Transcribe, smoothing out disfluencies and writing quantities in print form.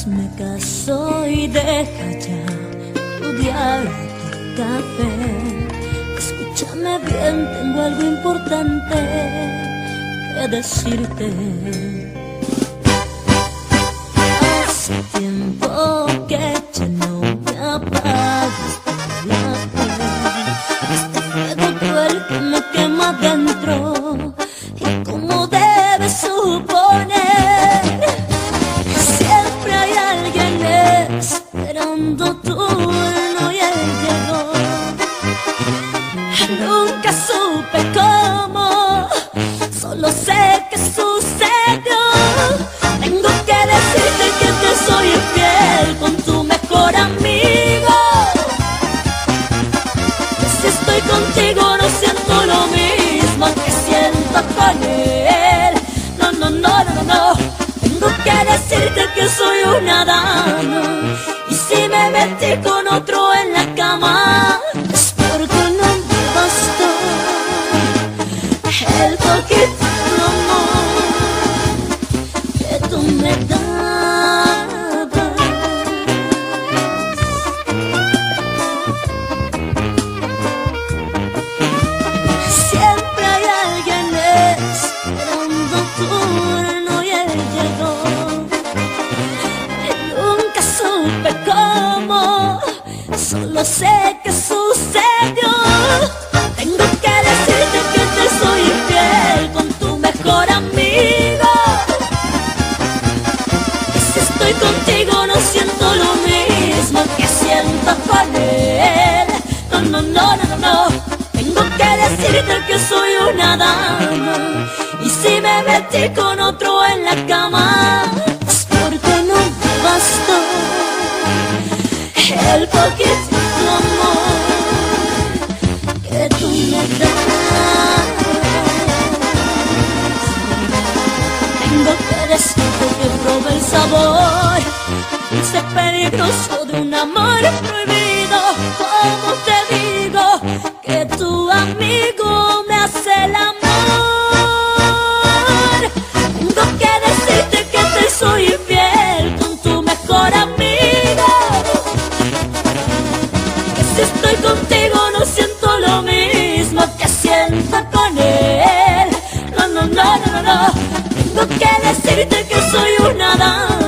hazme caso y deja ya tu diario, tu café. Escúchame bien, tengo algo importante que decirte. Hace tiempo que ya no me apagas por la piel. Este fuego cruel que me quema dentro, y como debes suponer, siempre hay alguien esperando tu turno y él llegó. Nunca supe cómo, solo sé que sucedió. Tengo que decirte que te soy infiel con tu mejor amigo. Que si estoy contigo no siento lo mismo que siento con él. No, no, no, no, no. Tengo que decirte que soy una dama, y si me metí con otro en la cama es porque no me bastó el poquito de amor que tú me dabas. Siempre hay alguien esperando tu turno y él llegó. Y nunca supe cómo, solo sé que sucedió. Tengo que decirte que te soy infiel con tu mejor amigo. Y si estoy contigo no siento lo mismo que siento con él. No, no, no, no, no, no. Tengo que decirte que soy una dama, y si me metí con otro en la cama es porque no me bastó el poquito de amor que tú me das. Tengo que decirte que probé el sabor dulce peligroso de un amor prohibido. ¿Cómo te digo que tu amigo me hace el amor? Tengo que decirte que te soy infiel con tu mejor amigo. Que si estoy contigo no siento lo mismo que siento con él. No, no, no, no, no, no. Tengo que decirte que soy una dama,